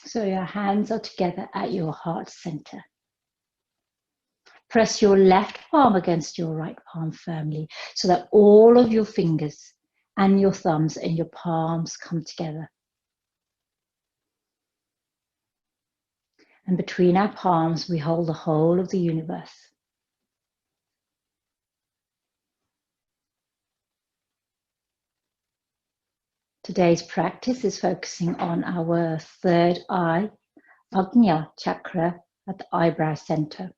So your hands are together at your heart center. Press your left palm against your right palm firmly so that all of your fingers and your thumbs and your palms come together. And between our palms, we hold the whole of the universe. Today's practice is focusing on our third eye, Ajna Chakra, at the eyebrow center.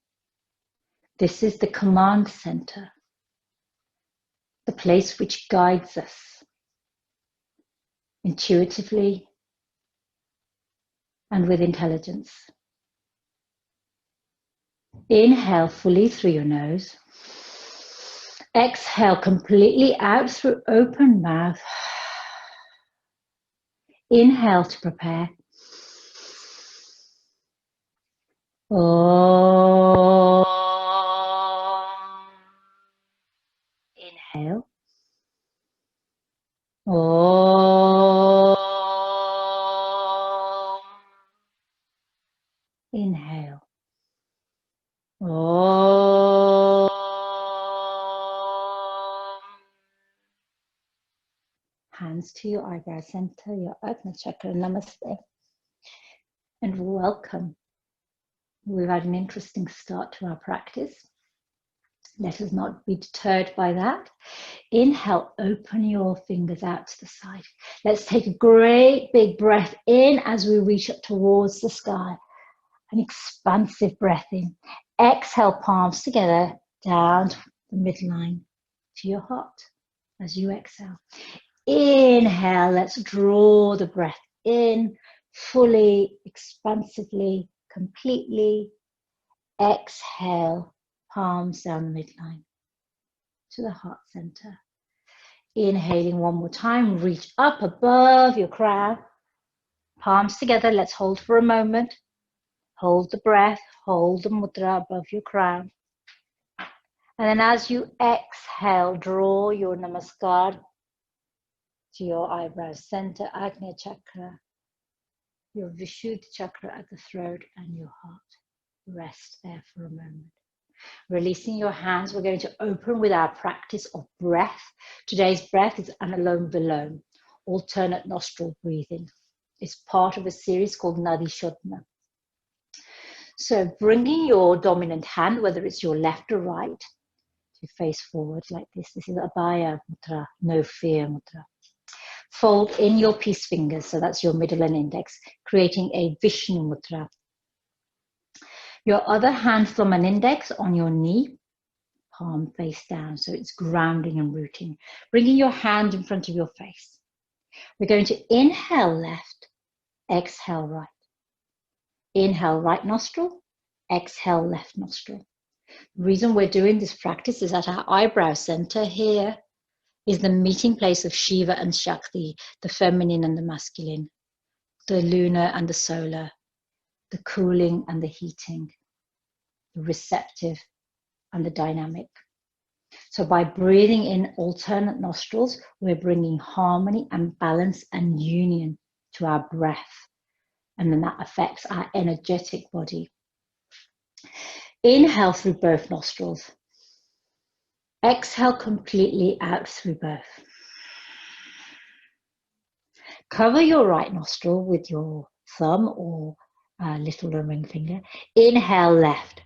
This is the command center, the place which guides us intuitively and with intelligence. Inhale fully through your nose. Exhale completely out through open mouth. Inhale to prepare. Om. Inhale. Om. Inhale. Om. Hands to your eyebrow center, your Ajna Chakra. Namaste. And welcome. We've had an interesting start to our practice. Let us not be deterred by that. Inhale, open your fingers out to the side. Let's take a great big breath in as we reach up towards the sky. An expansive breath in. Exhale, palms together, down to the midline to your heart as you exhale. Inhale, let's draw the breath in fully, expansively, completely. Exhale, palms down the midline to the heart center. Inhaling one more time, reach up above your crown. Palms together, let's hold for a moment. Hold the breath, hold the mudra above your crown. And then as you exhale, draw your namaskar to your eyebrow center, Ajna Chakra, your Vishuddha Chakra at the throat and your heart. Rest there for a moment. Releasing your hands, we're going to open with our practice of breath. Today's breath is Anulom Vilom, alternate nostril breathing. It's part of a series called Nadi Shodhana. So bringing your dominant hand, whether it's your left or right, to face forward like this. This is Abhaya Mudra, no fear mudra. Fold in your peace fingers, so that's your middle and index, creating a Vishnu Mudra. Your other hand, thumb and index on your knee, palm face down, so it's grounding and rooting. Bringing your hand in front of your face. We're going to inhale left, exhale right. Inhale right nostril, exhale left nostril. The reason we're doing this practice is that our eyebrow center here is the meeting place of Shiva and Shakti, the feminine and the masculine, the lunar and the solar, the cooling and the heating, the receptive and the dynamic. So by breathing in alternate nostrils, we're bringing harmony and balance and union to our breath. And then that affects our energetic body. Inhale through both nostrils. Exhale completely out through both. Cover your right nostril with your thumb or little ring finger. Inhale left.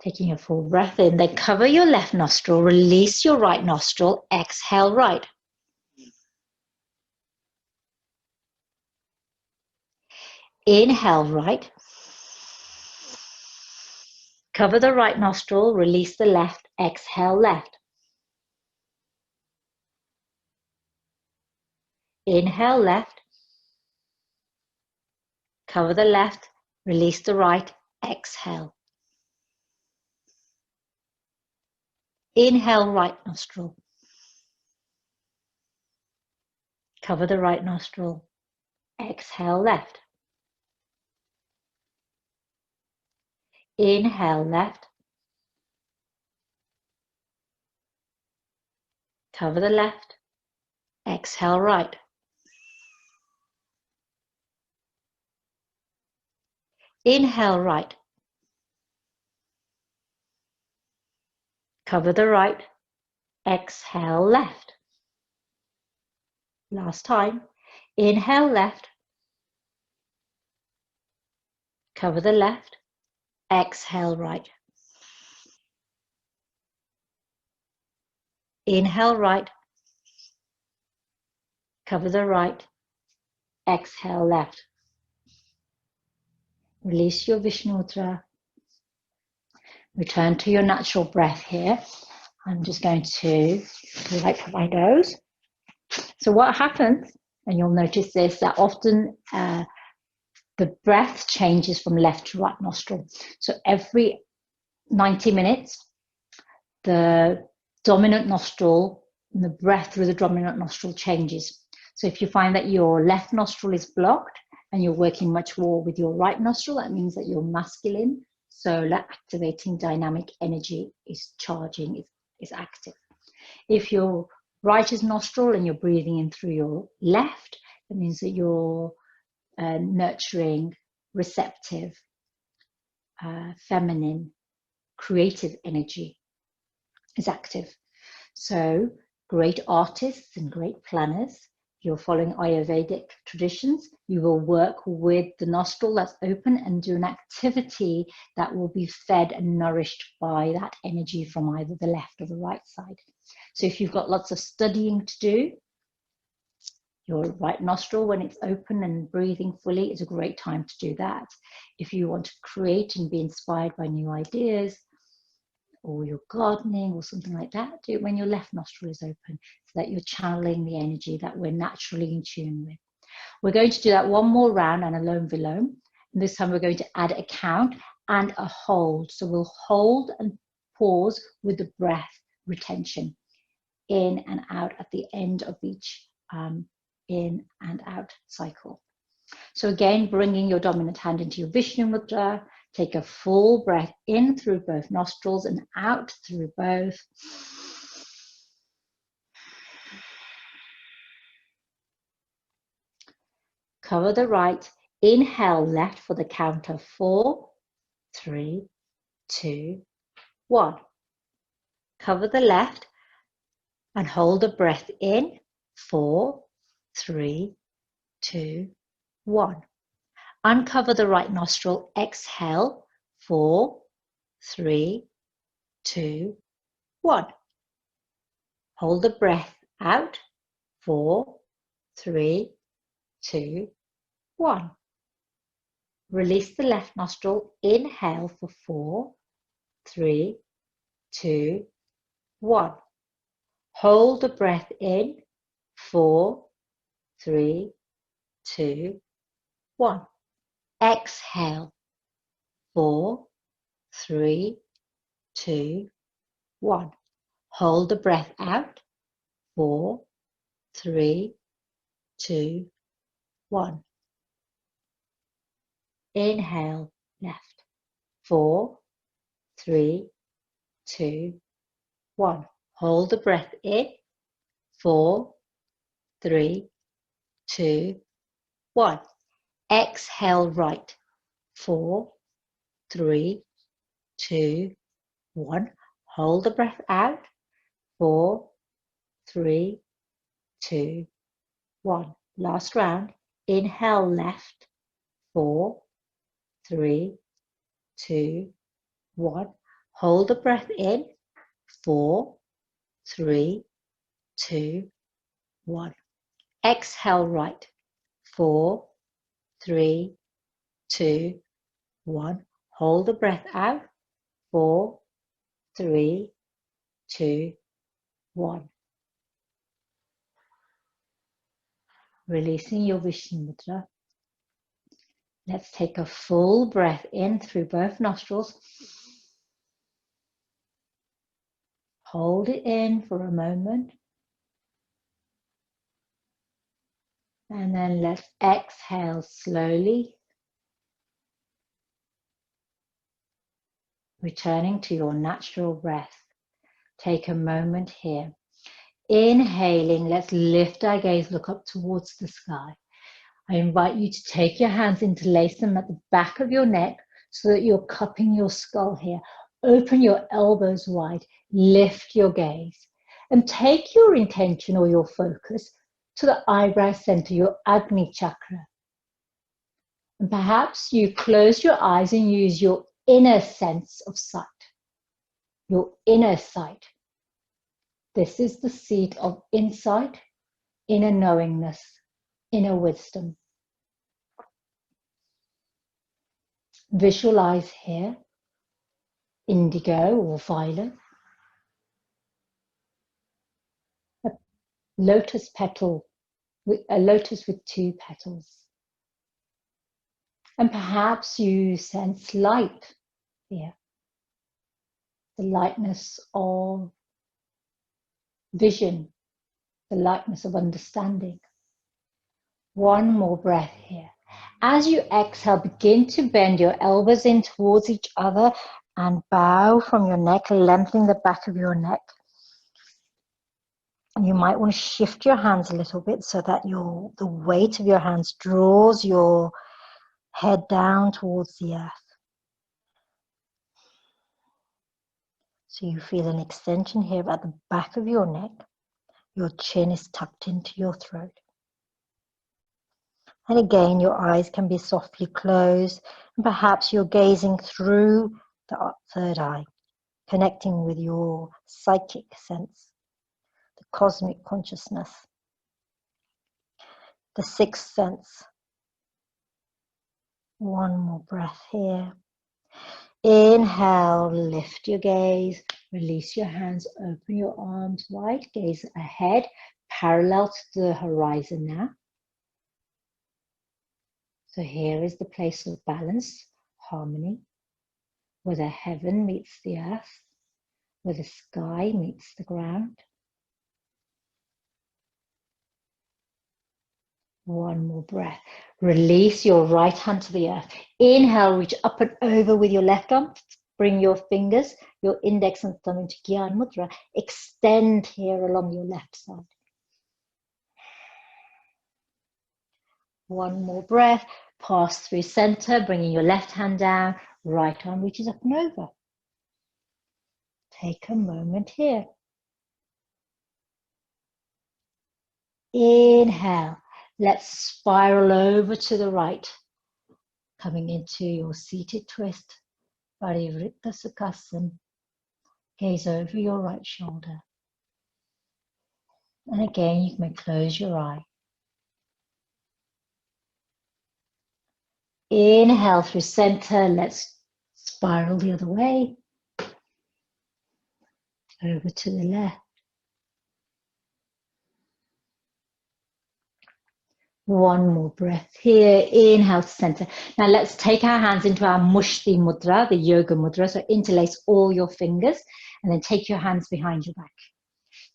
Taking a full breath in, then cover your left nostril, release your right nostril, exhale right. Inhale right. Cover the right nostril, release the left, exhale left. Inhale left. Cover the left, release the right, exhale. Inhale right nostril. Cover the right nostril, exhale left. Inhale left. Cover the left, exhale right. Inhale right. Cover the right. Exhale left. Last time. Inhale left. Cover the left. Exhale right. Inhale right. Cover the right. Exhale left. Release your Vishnu Mudra. Return to your natural breath here. I'm just going to wipe my nose. So what happens, and you'll notice this, that often the breath changes from left to right nostril. So every 90 minutes, the dominant nostril, and the breath through the dominant nostril changes. So if you find that your left nostril is blocked and you're working much more with your right nostril, that means that your masculine, solar, activating dynamic energy is charging, is active. If your right is nostril and you're breathing in through your left, that means that you're nurturing, receptive, feminine, creative energy is active. So great artists and great planners, if you're following Ayurvedic traditions, you will work with the nostril that's open and do an activity that will be fed and nourished by that energy from either the left or the right side. So if you've got lots of studying to do, your right nostril, when it's open and breathing fully, is a great time to do that. If you want to create and be inspired by new ideas, or you're gardening or something like that, do it when your left nostril is open, so that you're channeling the energy that we're naturally in tune with. We're going to do that one more round, and Anulom Vilom. And this time we're going to add a count and a hold. So we'll hold and pause with the breath retention, in and out at the end of each in and out cycle. So again, bringing your dominant hand into your Vishnu Mudra, take a full breath in through both nostrils and out through both. Cover the right, inhale left for the count of 4, 3, 2, 1. Cover the left and hold the breath in, 4, 3, 2, 1. Uncover the right nostril, exhale, 4, 3, 2, 1. Hold the breath out, 4, 3, 2, 1. Release the left nostril, inhale for 4, 3, 2, 1. Hold the breath in, 4, 3, 2, 1. Exhale, 4, 3, 2, 1. Hold the breath out, 4, 3, 2, 1. Inhale, left, 4, 3, 2, 1. Hold the breath in, 4, 3, 2, 1. Exhale, right, 4, 3, 2, 1. Hold the breath out, 4, 3, 2, 1. Last round. Inhale left, 4, 3, 2, 1. Hold the breath in, 4, 3, 2, 1. Exhale right, 4, 3, 2, 1. Hold the breath out, 4, 3, 2, 1. Releasing your Vishnu Mudra. Let's take a full breath in through both nostrils. Hold it in for a moment. And then let's exhale slowly. Returning to your natural breath. Take a moment here. Inhaling, let's lift our gaze, look up towards the sky. I invite you to take your hands, interlace them at the back of your neck so that you're cupping your skull here. Open your elbows wide, lift your gaze, and take your intention or your focus to the eyebrow center, your Ajna Chakra. And perhaps you close your eyes and use your inner sense of sight, your inner sight. This is the seat of insight, inner knowingness, inner wisdom. Visualize here, indigo or violet, a lotus petal, a lotus with 2 petals. And perhaps you sense light here, the lightness of vision, the lightness of understanding. One more breath here. As you exhale, begin to bend your elbows in towards each other and bow from your neck, lengthening the back of your neck. And you might want to shift your hands a little bit so that the weight of your hands draws your head down towards the earth. So you feel an extension here at the back of your neck. Your chin is tucked into your throat. And again, your eyes can be softly closed, and perhaps you're gazing through the third eye, connecting with your psychic sense, the cosmic consciousness, the sixth sense. One more breath here. Inhale, lift your gaze, release your hands, open your arms wide, gaze ahead, parallel to the horizon now. So here is the place of balance, harmony, where the heaven meets the earth, where the sky meets the ground. One more breath. Release your right hand to the earth. Inhale, reach up and over with your left arm. Bring your fingers, your index and thumb into Jnana Mudra. Extend here along your left side. One more breath. Pass through center, bringing your left hand down. Right arm reaches up and over. Take a moment here. Inhale. Let's spiral over to the right. Coming into your seated twist. Parivritta Sukhasana. Gaze over your right shoulder. And again, you may close your eye. Inhale through center. Let's spiral the other way. Over to the left. One more breath here. Inhale to center. Now let's take our hands into our Mushti Mudra, the yoga mudra. So interlace all your fingers and then take your hands behind your back.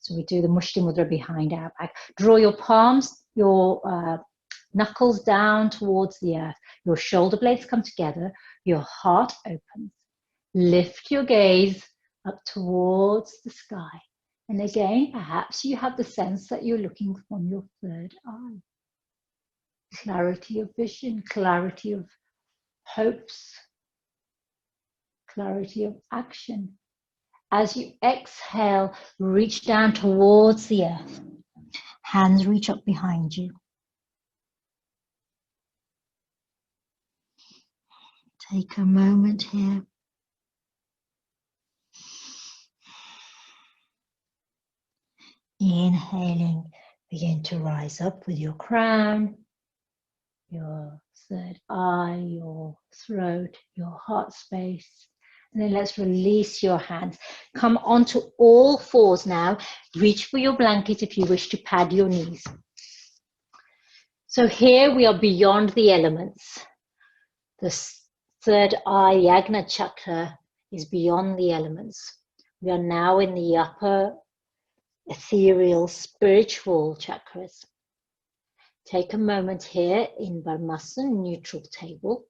So we do the Mushti Mudra behind our back. Draw your palms, your knuckles down towards the earth. Your shoulder blades come together. Your heart opens. Lift your gaze up towards the sky. And again, perhaps you have the sense that you're looking from your third eye. Clarity of vision, clarity of hopes, clarity of action. As you exhale, reach down towards the earth. Hands reach up behind you. Take a moment here. Inhaling, begin to rise up with your crown, your third eye, your throat, your heart space. And then let's release your hands. Come onto all fours now. Reach for your blanket if you wish to pad your knees. So here we are beyond the elements. The third eye, the Ajna Chakra, is beyond the elements. We are now in the upper ethereal spiritual chakras. Take a moment here in Padmasana, neutral table.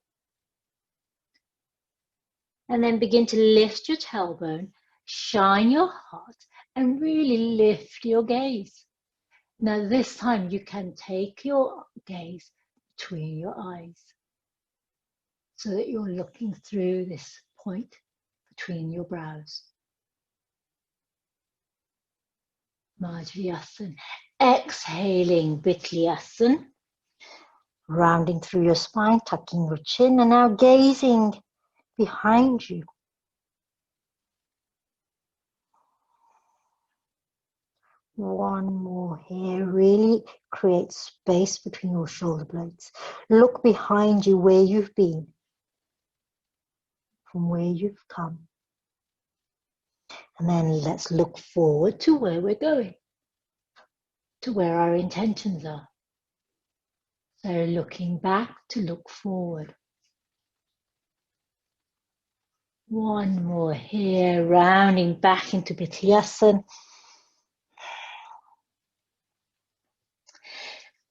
And then begin to lift your tailbone, shine your heart, and really lift your gaze. Now this time you can take your gaze between your eyes, so that you're looking through this point between your brows. Madhuryasan. Exhaling, Vitliyasan. Rounding through your spine, tucking your chin, and now gazing behind you. One more here. Really create space between your shoulder blades. Look behind you where you've been, from where you've come. And then let's look forward to where we're going, to where our intentions are. So looking back to look forward. One more here, rounding back into Vitliyasan.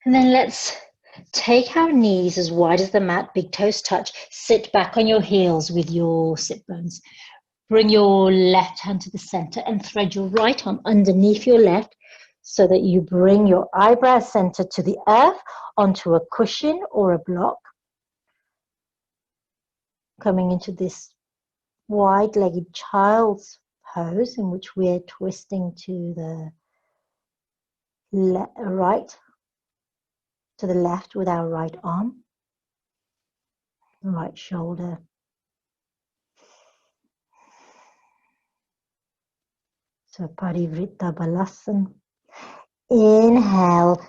And then let's take our knees as wide as the mat, big toes touch. Sit back on your heels with your sit bones. Bring your left hand to the center and thread your right arm underneath your left so that you bring your eyebrow center to the earth onto a cushion or a block. Coming into this wide-legged child's pose in which we're twisting to the right, to the left with our right arm, right shoulder. So Parivritta Balasana. Inhale.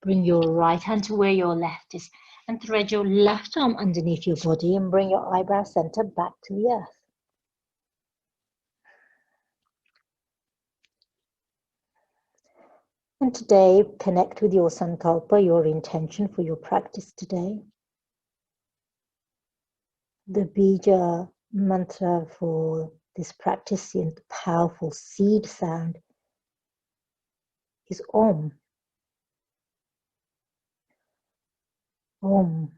Bring your right hand to where your left is and thread your left arm underneath your body and bring your eyebrow center back to the earth. And today, connect with your sankalpa, your intention for your practice today. The Bija Mantra for this practice, the powerful seed sound, is Om. Om.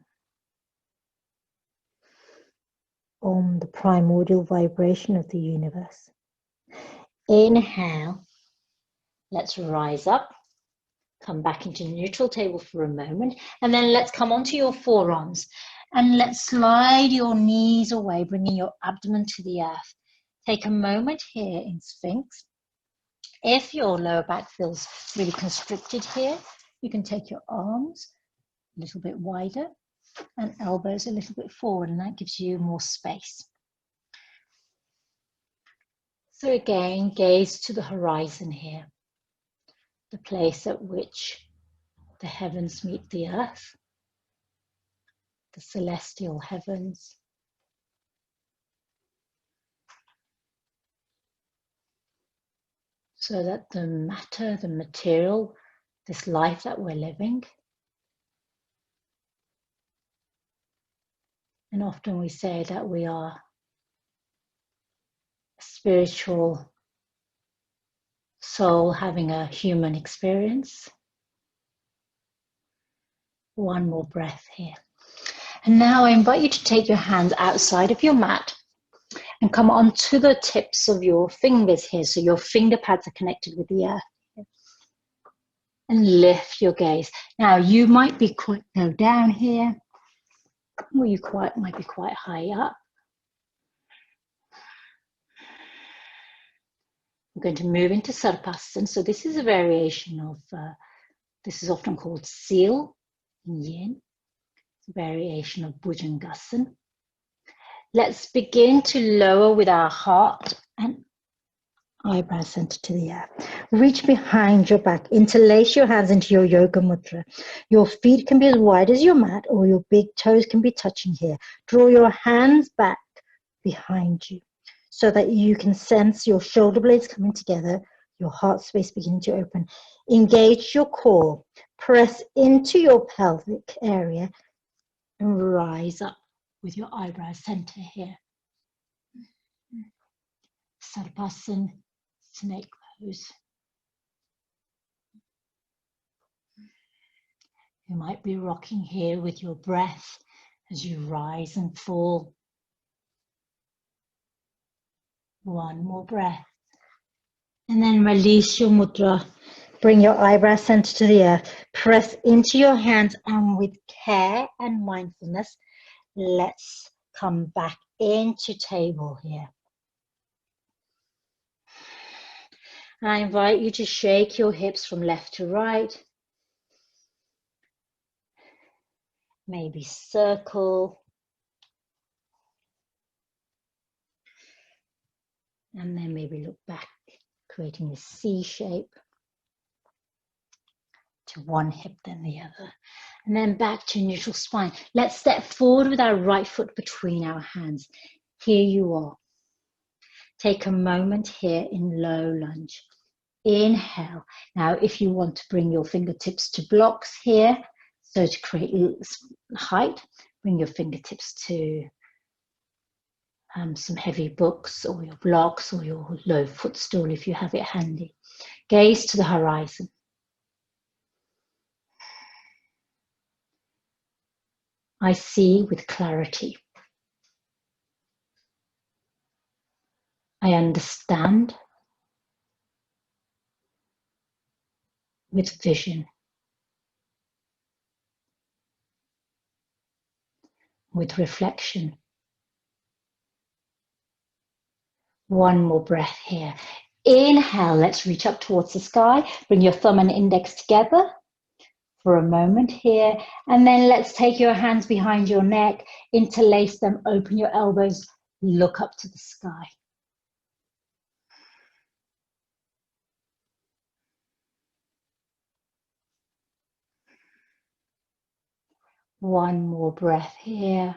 Om, the primordial vibration of the universe. Inhale. Let's rise up. Come back into neutral table for a moment. And then let's come onto your forearms. And let's slide your knees away, bringing your abdomen to the earth. Take a moment here in Sphinx. If your lower back feels really constricted here, you can take your arms a little bit wider and elbows a little bit forward, and that gives you more space. So again, gaze to the horizon here, the place at which the heavens meet the earth, the celestial heavens. So that the matter, the material, this life that we're living, and often we say that we are a spiritual soul having a human experience. One more breath here. And now I invite you to take your hands outside of your mat and come onto the tips of your fingers here. So your finger pads are connected with the earth. And lift your gaze. Now you might be quite low down here, or you might be quite high up. We're going to move into Sarpasana. So this is a variation of, this is often called seal in Yin. It's a variation of Bhujangasana. Let's begin to lower with our heart and eyebrow center to the earth. Reach behind your back. Interlace your hands into your yoga mudra. Your feet can be as wide as your mat, or your big toes can be touching here. Draw your hands back behind you so that you can sense your shoulder blades coming together, your heart space beginning to open. Engage your core. Press into your pelvic area and rise up with your eyebrow center here. Sarpasana, snake pose. You might be rocking here with your breath as you rise and fall. One more breath. And then release your mudra Bring your eyebrow center to the earth. Press into your hands, and with care and mindfulness, let's come back into table here. I invite you to shake your hips from left to right. Maybe circle. And then maybe look back, creating a C shape to one hip, then the other. And then back to neutral spine. Let's step forward with our right foot between our hands. Here you are. Take a moment here in low lunge. Inhale. Now, if you want to bring your fingertips to blocks here, so to create height, bring your fingertips to some heavy books or your blocks or your low footstool if you have it handy. Gaze to the horizon. I see with clarity. I understand with vision. With reflection. One more breath here. Inhale, let's reach up towards the sky. Bring your thumb and index together for a moment here. And then let's take your hands behind your neck, interlace them, open your elbows, look up to the sky. One more breath here.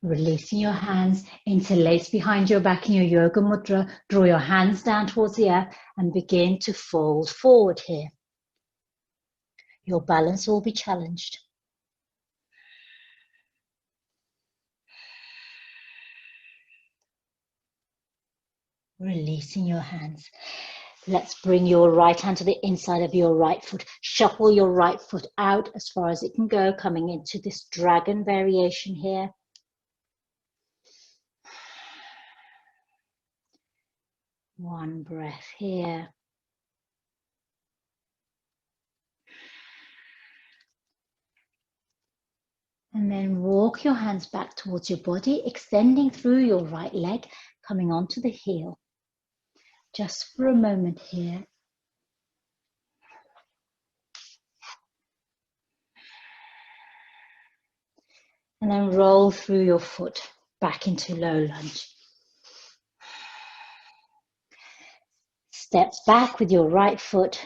Releasing your hands, interlace behind your back in your yoga mudra. Draw your hands down towards the earth and begin to fold forward here. Your balance will be challenged. Releasing your hands. Let's bring your right hand to the inside of your right foot. Shuffle your right foot out as far as it can go, coming into this dragon variation here. One breath here. And then walk your hands back towards your body, extending through your right leg, coming onto the heel. Just for a moment here. And then roll through your foot back into low lunge. Step back with your right foot.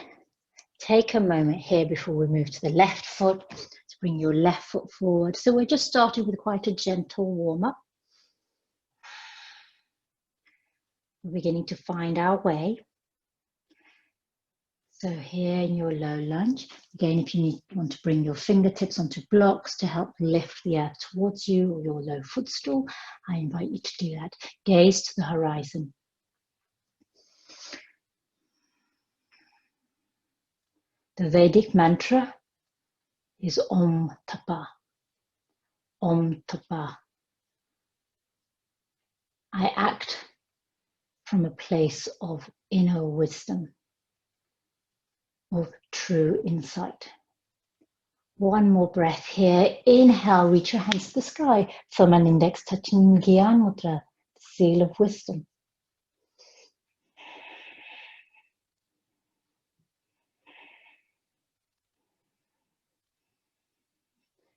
Take a moment here before we move to the left foot. To bring your left foot forward. So we're just starting with quite a gentle warm-up. We're beginning to find our way. So here in your low lunge, again, if you want to bring your fingertips onto blocks to help lift the earth towards you or your low footstool, I invite you to do that. Gaze to the horizon. The Vedic mantra is Om Tapa. Om Tapa. I act from a place of inner wisdom, of true insight. One more breath here. Inhale, reach your hands to the sky. Thumb and index touching Jnana Mudra, the seal of wisdom.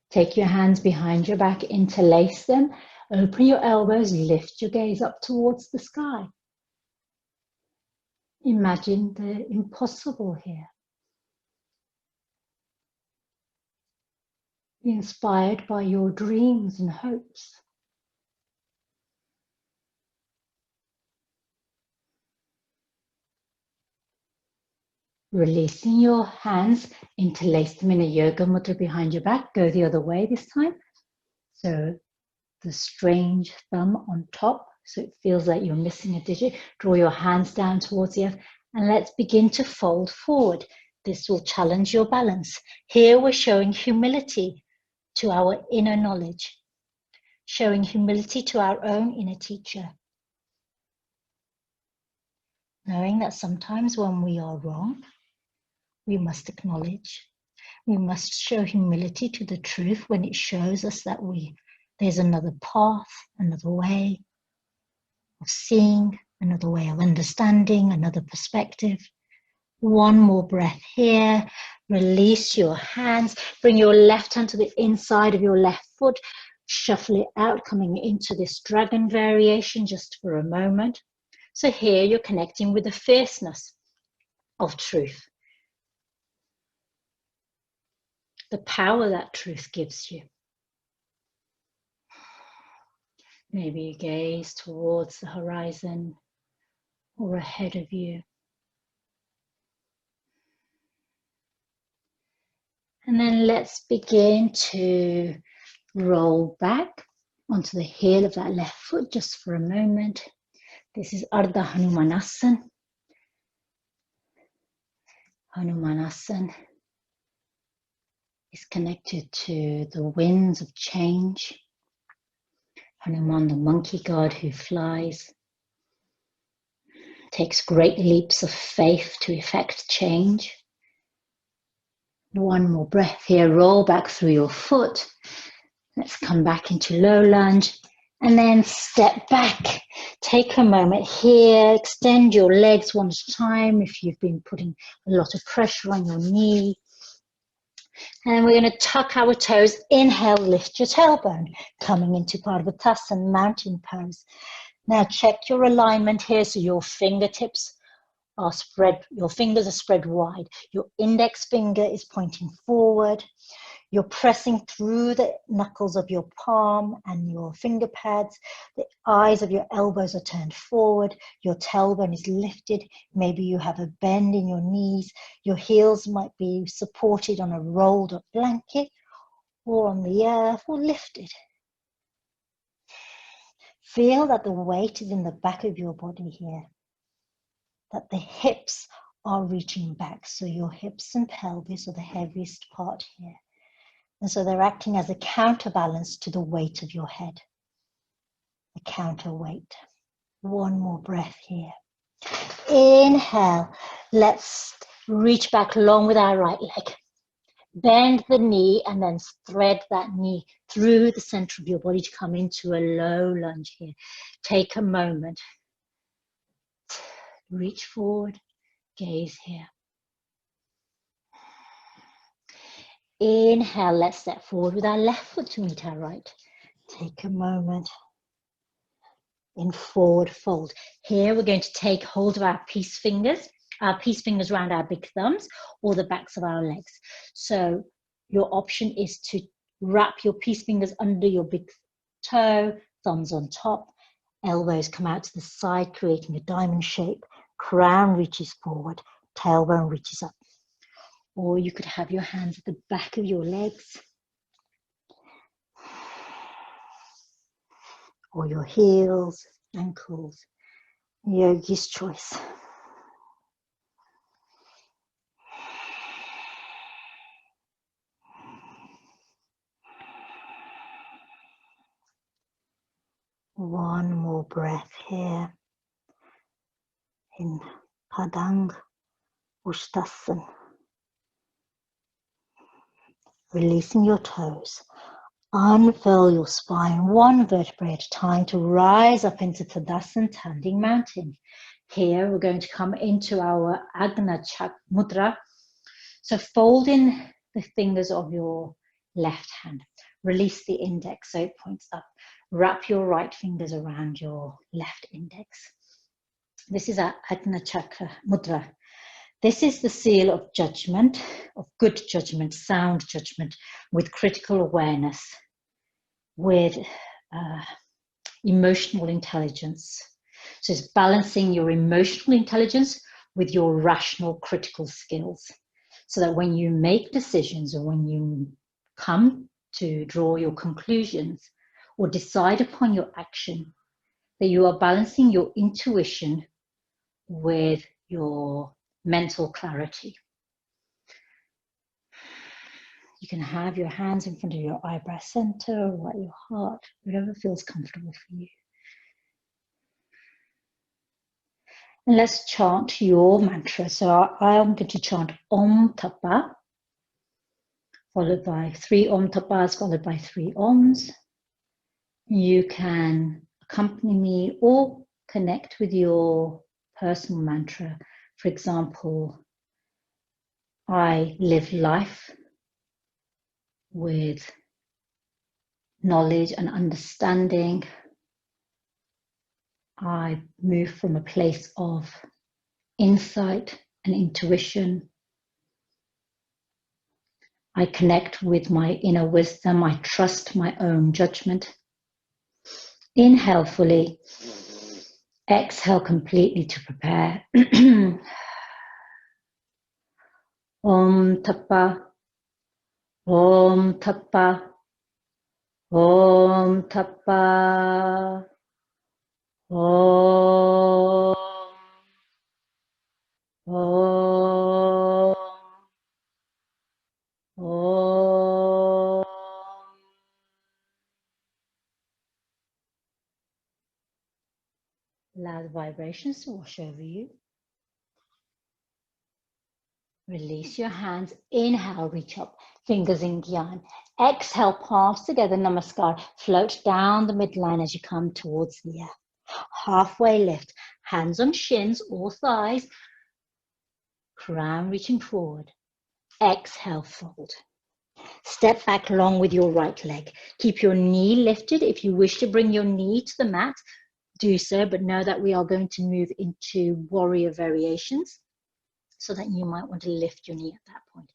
Take your hands behind your back, interlace them, open your elbows, lift your gaze up towards the sky. Imagine the impossible here. Be inspired by your dreams and hopes. Releasing your hands, interlace them in a yoga mudra behind your back. Go the other way this time. So the strange thumb on top, so it feels like you're missing a digit. Draw your hands down towards the earth and let's begin to fold forward. This will challenge your balance. Here we're showing humility to our inner knowledge, showing humility to our own inner teacher. Knowing that sometimes when we are wrong, we must acknowledge. We must show humility to the truth when it shows us that there's another path, another way of seeing, another way of understanding, another perspective. One more breath here. Release your hands. Bring your left hand to the inside of your left foot. Shuffle it out, coming into this dragon variation just for a moment. So here you're connecting with the fierceness of truth. The power that truth gives you. Maybe you gaze towards the horizon or ahead of you. And then let's begin to roll back onto the heel of that left foot just for a moment. This is Ardha Hanumanasana. Hanumanasana is connected to the winds of change. Hanuman, the monkey god who flies, takes great leaps of faith to effect change. One more breath here, roll back through your foot. Let's come back into low lunge and then step back. Take a moment here, extend your legs one at a time if you've been putting a lot of pressure on your knee. And we're going to tuck our toes. Inhale, lift your tailbone, coming into Parvatasana, mountain pose. Now check your alignment here so your fingertips are spread, your fingers are spread wide. Your index finger is pointing forward. You're pressing through the knuckles of your palm and your finger pads. The eyes of your elbows are turned forward. Your tailbone is lifted. Maybe you have a bend in your knees. Your heels might be supported on a rolled up blanket or on the earth or lifted. Feel that the weight is in the back of your body here, that the hips are reaching back. So your hips and pelvis are the heaviest part here. And so they're acting as a counterbalance to the weight of your head, a counterweight. One more breath here. Inhale, let's reach back long with our right leg. Bend the knee and then thread that knee through the center of your body to come into a low lunge here. Take a moment. Reach forward, gaze here. Inhale, let's step forward with our left foot to meet our right. Take a moment. In forward fold. Here we're going to take hold of our peace fingers around our big thumbs or the backs of our legs. So your option is to wrap your peace fingers under your big toe, thumbs on top, elbows come out to the side, creating a diamond shape, crown reaches forward, tailbone reaches up. Or you could have your hands at the back of your legs or your heels, ankles, yogi's choice. One more breath here in Padang Ustasana. Releasing your toes. Unfurl your spine one vertebrae at a time to rise up into Tadasana, standing mountain. Here we're going to come into our Ajna Chakra Mudra. So fold in the fingers of your left hand. Release the index so it points up. Wrap your right fingers around your left index. This is our Ajna Chakra Mudra. This is the seal of judgment, of good judgment, sound judgment, with critical awareness, with emotional intelligence. So it's balancing your emotional intelligence with your rational critical skills, so that when you make decisions or when you come to draw your conclusions or decide upon your action, that you are balancing your intuition with your mental clarity. You can have your hands in front of your eyebrow center or at your heart, whatever feels comfortable for you. And let's chant your mantra. So I am going to chant Om Tapa, followed by 3 Om Tapas, followed by 3 Oms. You can accompany me or connect with your personal mantra. For example, I live life with knowledge and understanding. I move from a place of insight and intuition. I connect with my inner wisdom. I trust my own judgment. Inhale fully. Exhale completely to prepare. Om Tapa, Om Tapa, Om Tapa, Om, Om, Om. Allow the vibrations to wash over you. Release your hands. Inhale, reach up, fingers in Gyan. Exhale, palms together, Namaskar. Float down the midline as you come towards the earth. Halfway lift, hands on shins or thighs. Crown reaching forward. Exhale, fold. Step back long with your right leg. Keep your knee lifted. If you wish to bring your knee to the mat, do so, but know that we are going to move into warrior variations, so that you might want to lift your knee at that point.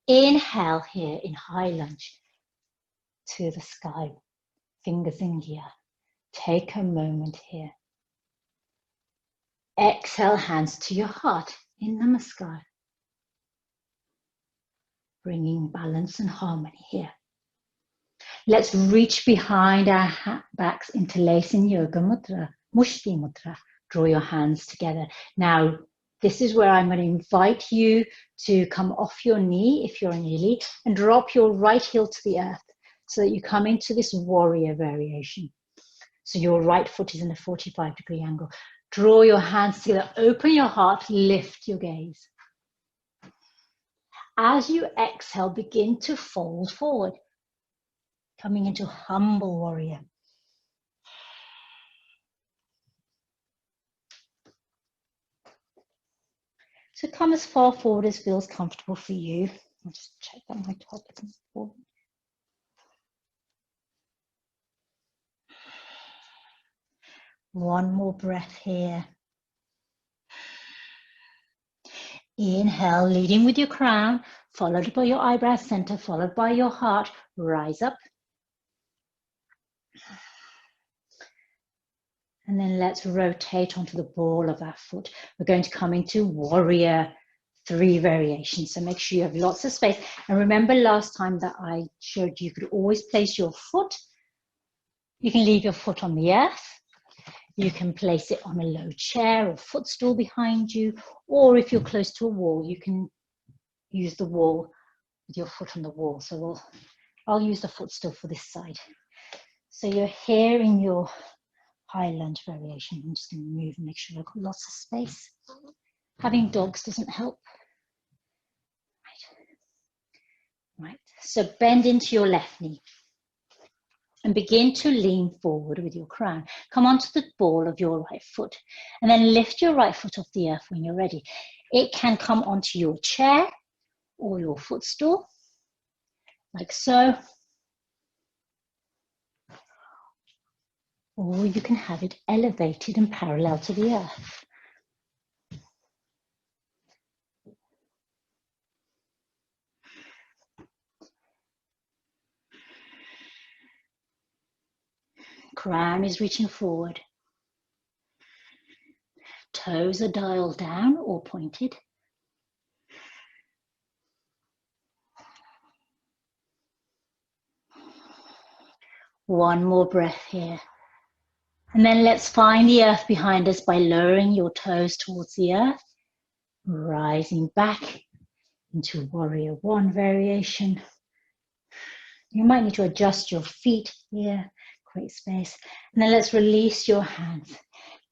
Inhale here in high lunge to the sky, fingers in gear. Take a moment here. Exhale, hands to your heart in Namaskar. Bringing balance and harmony here. Let's reach behind our backs, interlacing Yoga Mudra, Mushti Mudra. Draw your hands together. Now, this is where I'm going to invite you to come off your knee if you're nearly and drop your right heel to the earth so that you come into this warrior variation. So your right foot is in a 45-degree angle. Draw your hands together, open your heart, lift your gaze. As you exhale, begin to fold forward, coming into humble warrior. So come as far forward as feels comfortable for you. I'll just check that my top isn't forward. One more breath here. Inhale, leading with your crown, followed by your eyebrow center, followed by your heart. Rise up. And then let's rotate onto the ball of our foot. We're going to come into warrior 3 variations. So make sure you have lots of space. And remember last time that I showed you could always place your foot. You can leave your foot on the earth. You can place it on a low chair or footstool behind you. Or if you're close to a wall, you can use the wall with your foot on the wall. So I'll use the footstool for this side. So you're here in your high lunge variation. I'm just going to move and make sure I've got lots of space. Having dogs doesn't help. Right. So bend into your left knee and begin to lean forward with your crown. Come onto the ball of your right foot and then lift your right foot off the earth when you're ready. It can come onto your chair or your footstool, like so. Or you can have it elevated and parallel to the earth. Crown is reaching forward. Toes are dialed down or pointed. One more breath here. And then let's find the earth behind us by lowering your toes towards the earth, rising back into warrior 1 variation. You might need to adjust your feet here, create space. And then let's release your hands.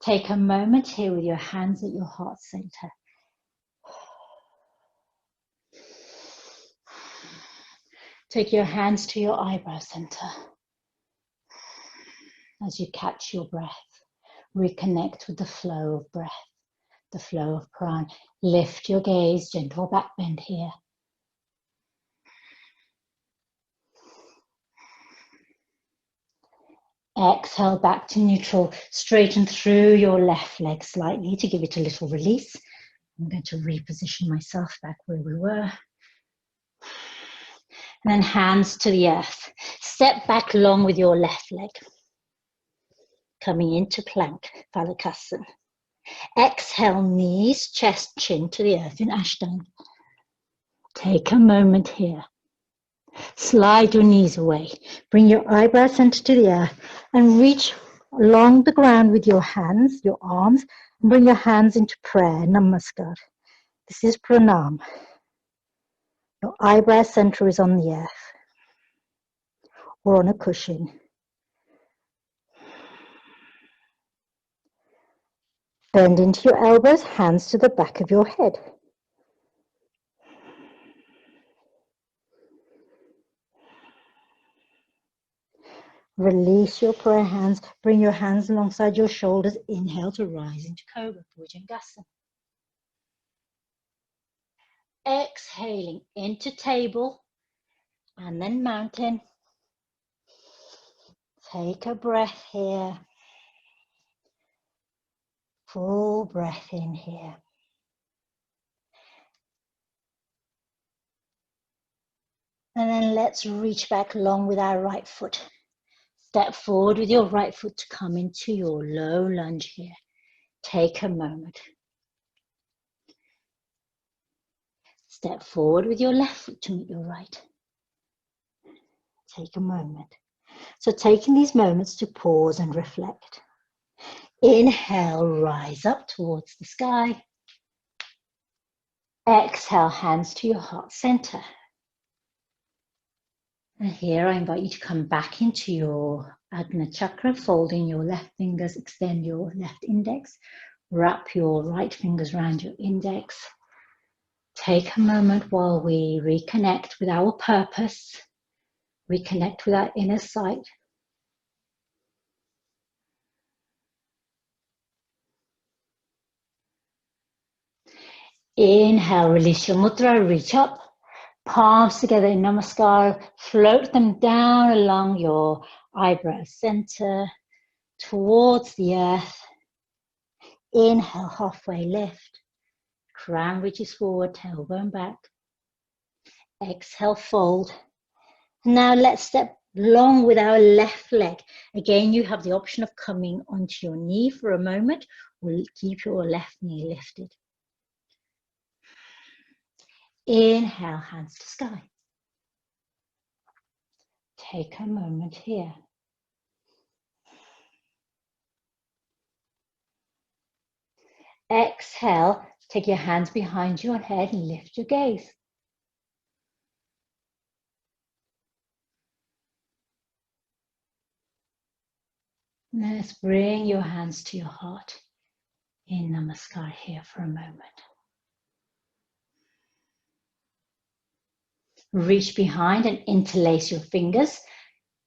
Take a moment here with your hands at your heart center. Take your hands to your eyebrow center. As you catch your breath, reconnect with the flow of breath, the flow of prana. Lift your gaze, gentle back bend here. Exhale back to neutral. Straighten through your left leg slightly to give it a little release. I'm going to reposition myself back where we were. And then hands to the earth. Step back long with your left leg. Coming into plank, Phalakasana. Exhale, knees, chest, chin to the earth in Ashtanga. Take a moment here. Slide your knees away. Bring your eyebrow center to the earth and reach along the ground with your hands, your arms, and bring your hands into prayer, Namaskar. This is pranam. Your eyebrow center is on the earth or on a cushion. Bend into your elbows, hands to the back of your head. Release your prayer hands. Bring your hands alongside your shoulders. Inhale to rise into Cobra, Bhujangasana. Exhaling into table and then mountain. Take a breath here. Full breath in here. And then let's reach back long with our right foot. Step forward with your right foot to come into your low lunge here. Take a moment. Step forward with your left foot to meet your right. Take a moment. So taking these moments to pause and reflect. Inhale, rise up towards the sky. Exhale, hands to your heart center. And here I invite you to come back into your Ajna Chakra, folding your left fingers, extend your left index, wrap your right fingers around your index. Take a moment while we reconnect with our purpose, reconnect with our inner sight. Inhale, release your mudra, reach up. Palms together in Namaskar, float them down along your eyebrow center towards the earth. Inhale, halfway lift. Crown reaches forward, tailbone back. Exhale, fold. Now let's step long with our left leg. Again, you have the option of coming onto your knee for a moment or keep your left knee lifted. Inhale, hands to sky. Take a moment here. Exhale, take your hands behind your head and lift your gaze. Now let's bring your hands to your heart in Namaskar here for a moment. Reach behind and interlace your fingers,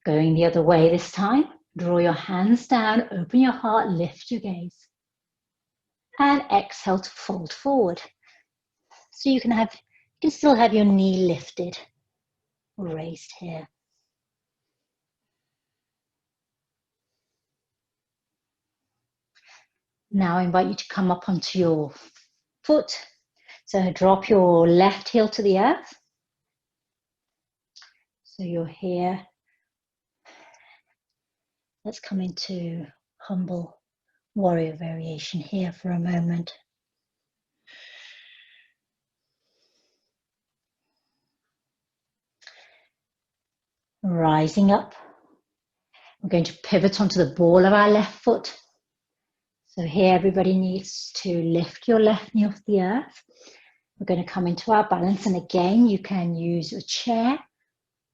going the other way this time. Draw your hands down, open your heart, lift your gaze. And exhale to fold forward. So you can still have your knee lifted or raised here. Now I invite you to come up onto your foot. So drop your left heel to the earth. So you're here. Let's come into humble warrior variation here for a moment. Rising up. We're going to pivot onto the ball of our left foot. So here everybody needs to lift your left knee off the earth. We're going to come into our balance, and again you can use a chair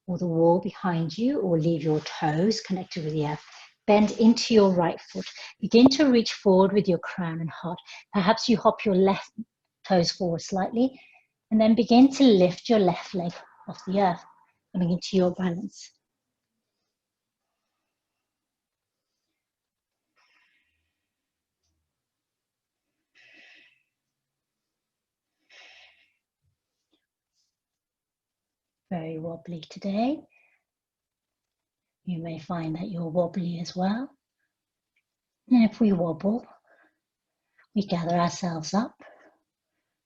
or the wall behind you or leave your toes connected with the earth. Bend into your right foot. Begin to reach forward with your crown and heart. Perhaps you hop your left toes forward slightly, and then begin to lift your left leg off the earth, coming into your balance. Very wobbly today. You may find that you're wobbly as well. And if we wobble, we gather ourselves up,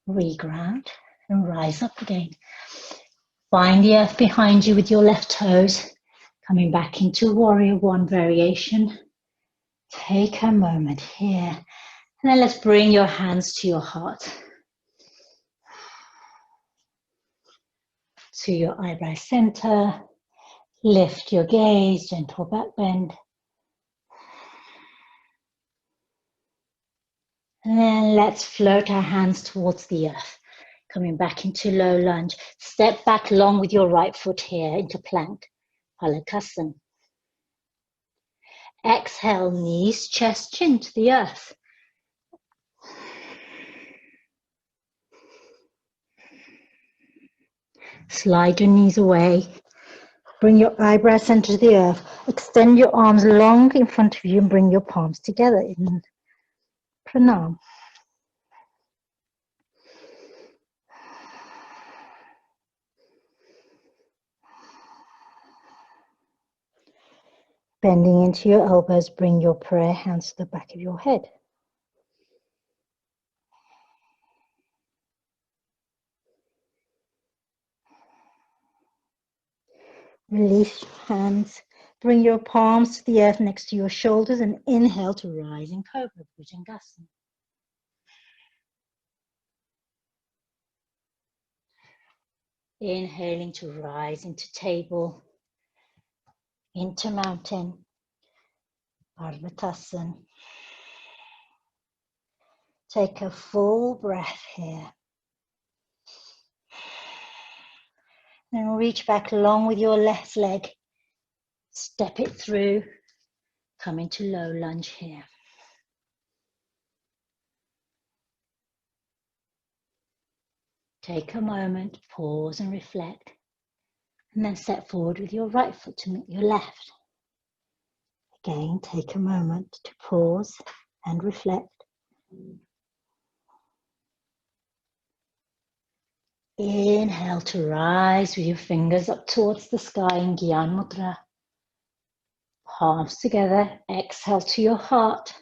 reground, and rise up again. Find the earth behind you with your left toes, coming back into Warrior One variation. Take a moment here, and then let's bring your hands to your heart, to your eyebrow center. Lift your gaze, gentle back bend. And then let's float our hands towards the earth, coming back into low lunge. Step back long with your right foot here into plank, Palakasana. Exhale, knees, chest, chin to the earth. Slide your knees away. Bring your eyebrow center to the earth. Extend your arms long in front of you and bring your palms together in pranam. Bending into your elbows, bring your prayer hands to the back of your head. Release your hands. Bring your palms to the earth next to your shoulders and inhale to rise in Cobra, Bhujangasana. Inhaling to rise into table, into mountain, Parvatasana. Take a full breath here. Then reach back long with your left leg. Step it through. Come into low lunge here. Take a moment, pause and reflect. And then step forward with your right foot to meet your left. Again, take a moment to pause and reflect. Inhale to rise with your fingers up towards the sky in Jnana Mudra. Palms together. Exhale to your heart.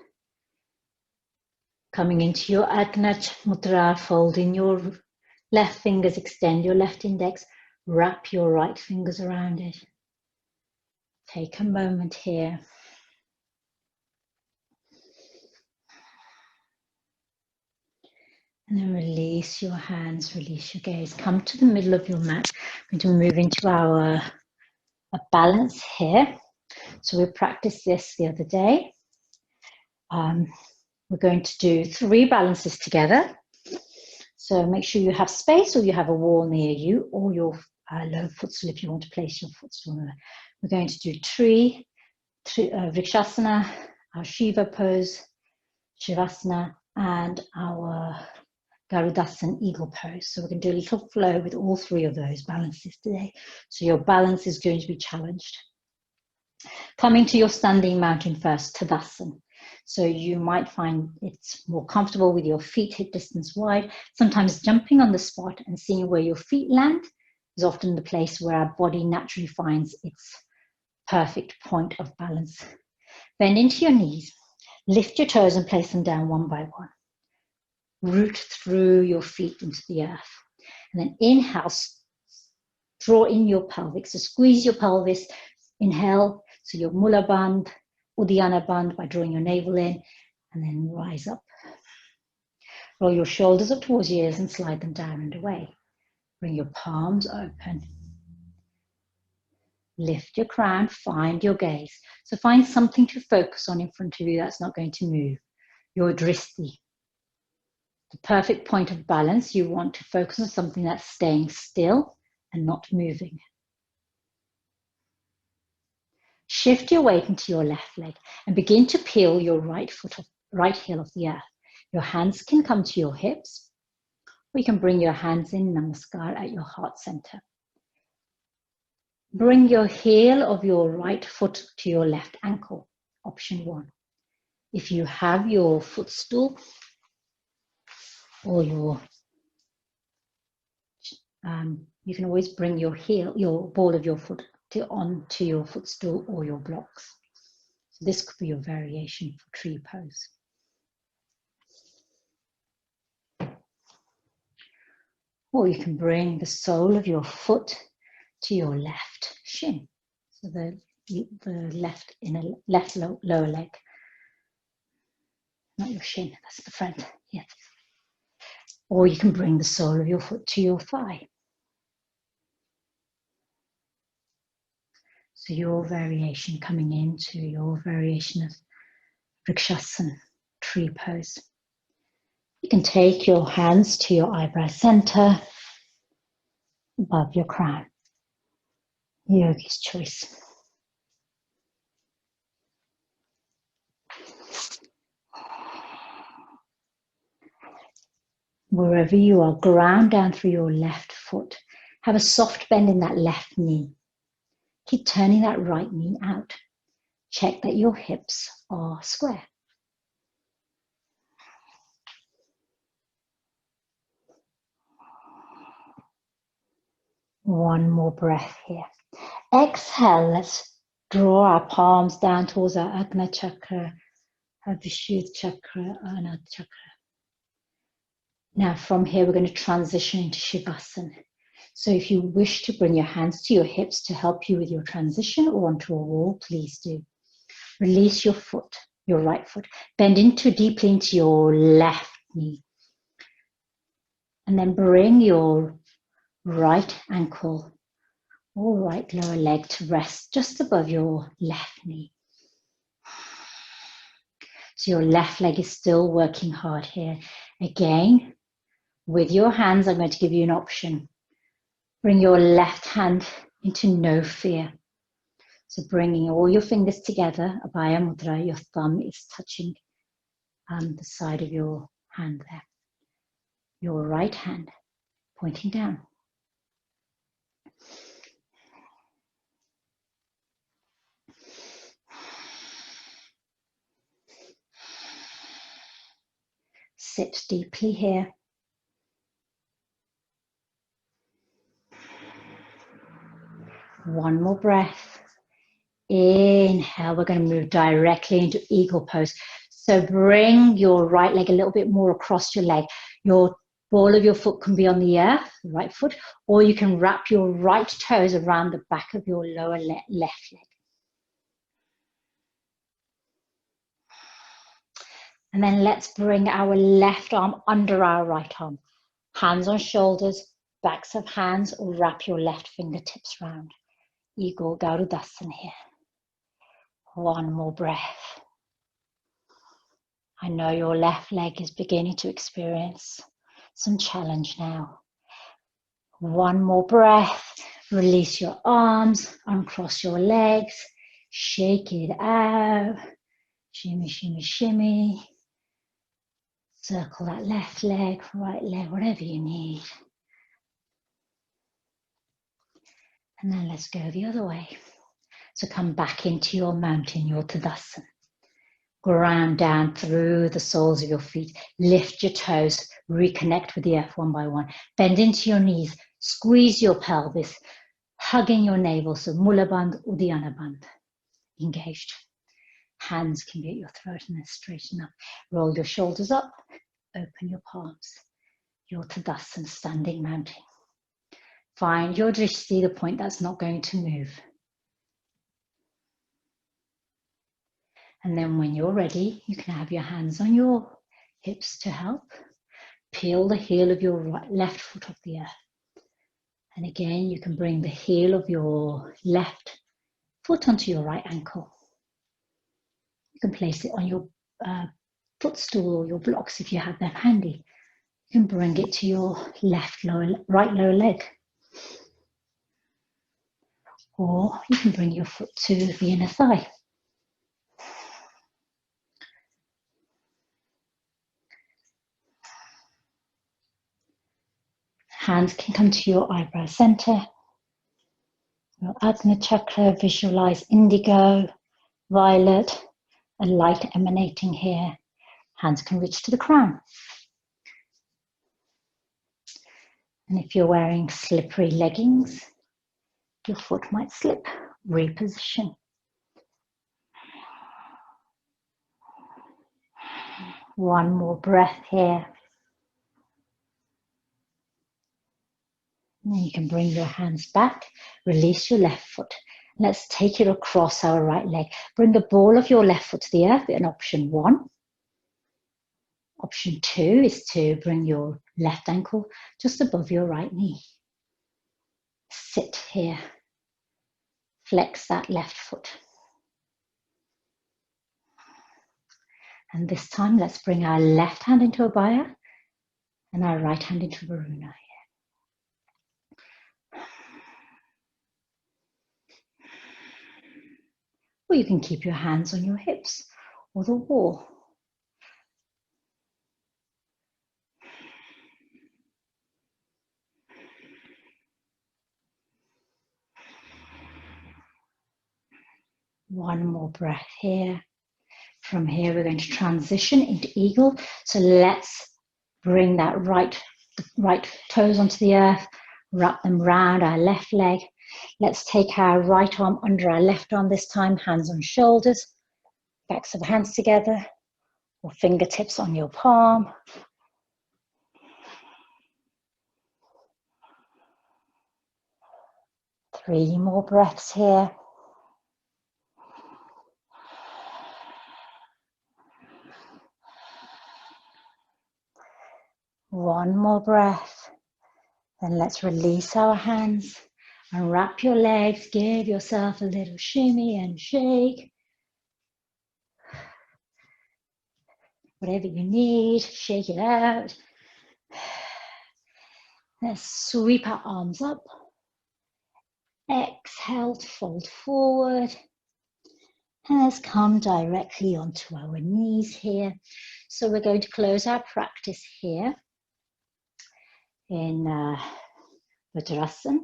Coming into your Ajna Mudra, folding your left fingers, extend your left index, wrap your right fingers around it. Take a moment here. And then release your hands, release your gaze. Come to the middle of your mat. We're going to move into our balance here. So we practiced this the other day. We're going to do 3 balances together. So make sure you have space or you have a wall near you or your low footstool if you want to place your footstool there. We're going to do Vrikshasana, our Shiva pose, Shavasana, and our Garudasana eagle pose. So we're going to do a little flow with all 3 of those balances today. So your balance is going to be challenged. Coming to your standing mountain first, Tadasana. So you might find it's more comfortable with your feet hip distance wide. Sometimes jumping on the spot and seeing where your feet land is often the place where our body naturally finds its perfect point of balance. Bend into your knees, lift your toes and place them down one by one. Root through your feet into the earth. And then inhale, draw in your pelvic. So squeeze your pelvis, inhale, so your Mula Bandh, Uddiyana Bandh by drawing your navel in, and then rise up. Roll your shoulders up towards your ears and slide them down and away. Bring your palms open. Lift your crown, find your gaze. So find something to focus on in front of you that's not going to move. Your dristi. The perfect point of balance, you want to focus on something that's staying still and not moving. Shift your weight into your left leg and begin to peel your right heel off the earth. Your hands can come to your hips, or you can bring your hands in Namaskar at your heart center. Bring your heel of your right foot to your left ankle, option 1. If you have your footstool or your, you can always bring your heel, your ball of your foot onto your footstool or your blocks. So this could be your variation for tree pose. Or you can bring the sole of your foot to your left shin. So the left lower leg. Not your shin, that's the front. Yes. Or you can bring the sole of your foot to your thigh. So your variation coming into your variation of Vrikshasana, tree pose. You can take your hands to your eyebrow center, above your crown. Yogi's choice. Wherever you are, ground down through your left foot. Have a soft bend in that left knee. Keep turning that right knee out. Check that your hips are square. One more breath here. Exhale, let's draw our palms down towards our Ajna Chakra, our Vishuddha Chakra, Anahata Chakra. Now from here we're going to transition into Shavasana. So if you wish to bring your hands to your hips to help you with your transition or onto a wall, please do. Release your foot, your right foot. Bend deeply into your left knee. And then bring your right ankle or right lower leg to rest just above your left knee. So your left leg is still working hard here. Again, with your hands, I'm going to give you an option. Bring your left hand into no fear. So bringing all your fingers together, Bija Mudra, your thumb is touching the side of your hand there. Your right hand pointing down. Sit deeply here. One more breath. Inhale, we're going to move directly into eagle pose. So bring your right leg a little bit more across your leg. Your ball of your foot can be on the earth, right foot, or you can wrap your right toes around the back of your lower left leg. And then let's bring our left arm under our right arm. Hands on shoulders, backs of hands, or wrap your left fingertips round. Eagle Garudasana here. One more breath. I know your left leg is beginning to experience some challenge now. One more breath. Release your arms, uncross your legs, shake it out. Shimmy, shimmy, shimmy. Circle that left leg, right leg, whatever you need. And then let's go the other way. So come back into your mountain, your Tadasana. Ground down through the soles of your feet. Lift your toes. Reconnect with the earth one by one. Bend into your knees. Squeeze your pelvis. Hugging your navel. So Mula Bandh, Uddiyana Bandh. Engaged. Hands can be at your throat and then straighten up. Roll your shoulders up. Open your palms. Your Tadasana, standing mountain. Find your drishti, the point that's not going to move. And then when you're ready, you can have your hands on your hips to help. Peel the heel of your left foot off the earth. And again, you can bring the heel of your left foot onto your right ankle. You can place it on your footstool or your blocks if you have them handy. You can bring it to your right lower leg. Or you can bring your foot to the inner thigh. Hands can come to your eyebrow center. Your Ajna Chakra, visualize indigo, violet, a light emanating here. Hands can reach to the crown. And if you're wearing slippery leggings, your foot might slip. Reposition. One more breath here. And then you can bring your hands back, release your left foot. Let's take it across our right leg. Bring the ball of your left foot to the earth in option 1. Option 2 is to bring your left ankle just above your right knee. Sit here. Flex that left foot. And this time, let's bring our left hand into Abhaya and our right hand into Varuna. Or you can keep your hands on your hips or the wall. One more breath here. From here, we're going to transition into eagle. So let's bring that right toes onto the earth, wrap them round our left leg. Let's take our right arm under our left arm this time, hands on shoulders, backs of hands together, or fingertips on your palm. Three more breaths here. One more breath. Then let's release our hands and wrap your legs. Give yourself a little shimmy and shake. Whatever you need, shake it out. Let's sweep our arms up. Exhale to fold forward. And let's come directly onto our knees here. So we're going to close our practice here in Vajrasana.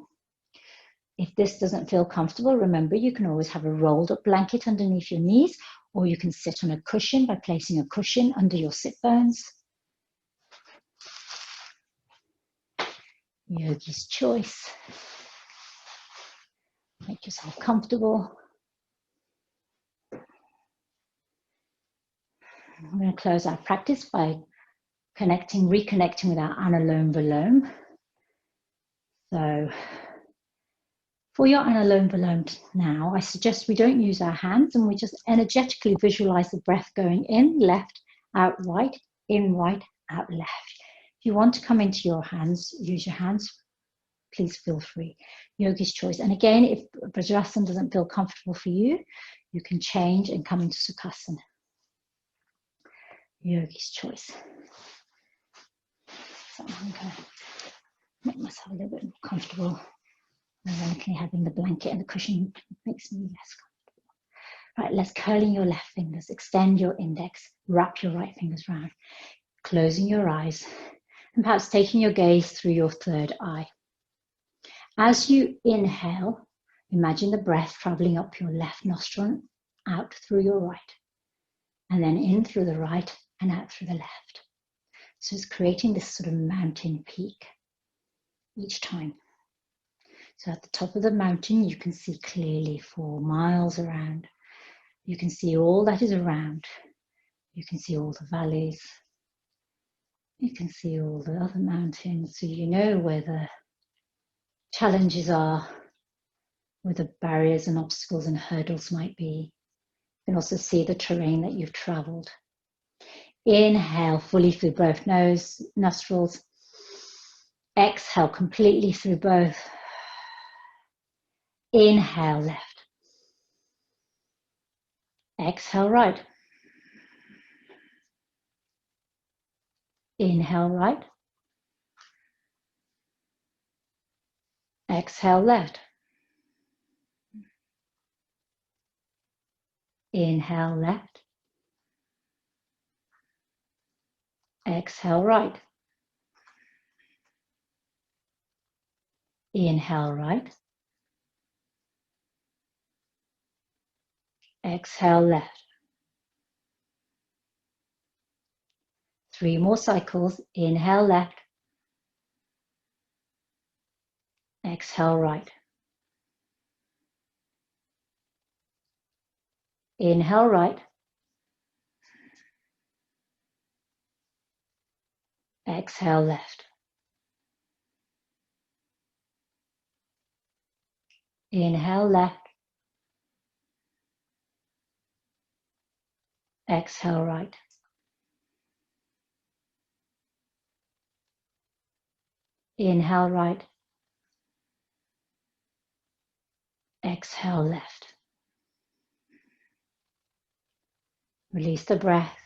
If this doesn't feel comfortable, remember you can always have a rolled up blanket underneath your knees, or you can sit on a cushion by placing a cushion under your sit bones. Yogi's choice. Make yourself comfortable. I'm going to close our practice by reconnecting with our Anulom Vilom. So for your Anulom Vilom now, I suggest we don't use our hands and we just energetically visualize the breath going in, left, out, right, in, right, out, left. If you want to come into your hands, use your hands, please feel free. Yogi's choice. And again, if Vajrasana doesn't feel comfortable for you, you can change and come into Sukhasana. Yogi's choice. So I'm going to make myself a little bit more comfortable. Ironically, having the blanket and the cushion makes me less comfortable. Right, let's curl in your left fingers, extend your index, wrap your right fingers round, closing your eyes, and perhaps taking your gaze through your third eye. As you inhale, imagine the breath traveling up your left nostril, out through your right, and then in through the right and out through the left. So it's creating this sort of mountain peak each time. So at the top of the mountain, you can see clearly for miles around. You can see all that is around. You can see all the valleys. You can see all the other mountains. So you know where the challenges are, where the barriers and obstacles and hurdles might be. You can also see the terrain that you've traveled. Inhale fully through both nostrils. Exhale completely through both. Inhale left. Exhale right. Inhale right. Exhale left. Inhale left. Exhale right. Inhale right. Exhale left. 3 more cycles. Inhale left. Exhale right. Inhale right. Exhale left. Inhale left. Exhale right. Inhale right. Exhale left. Release the breath.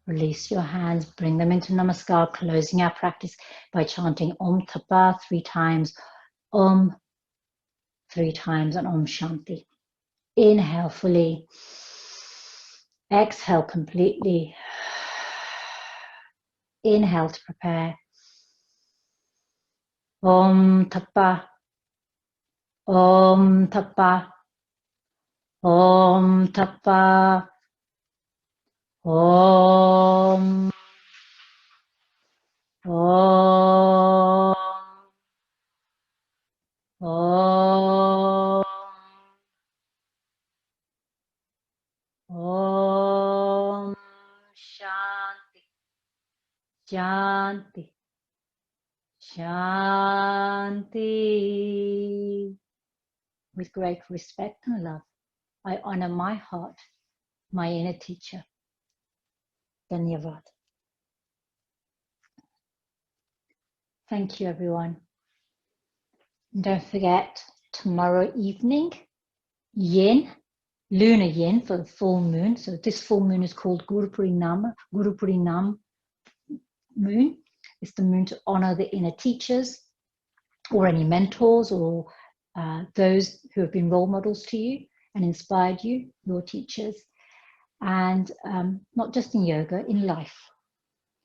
Release your hands. Bring them into Namaskar, closing our practice by chanting Om Tapa 3 times, Om 3 times, and Om Shanti. Inhale fully. Exhale completely. Inhale to prepare. Om Tapa. Om Tapa. Om Tapa. Om. Om. Om. Om Shanti. Shanti. Shanti. With great respect and love, I honor my heart, my inner teacher. Dhanyavad. Thank you, everyone. And don't forget, tomorrow evening, yin, lunar yin for the full moon. So this full moon is called Guru Purinam moon. It's the moon to honor the inner teachers or any mentors or those who have been role models to you and inspired you, your teachers. And not just in yoga, in life.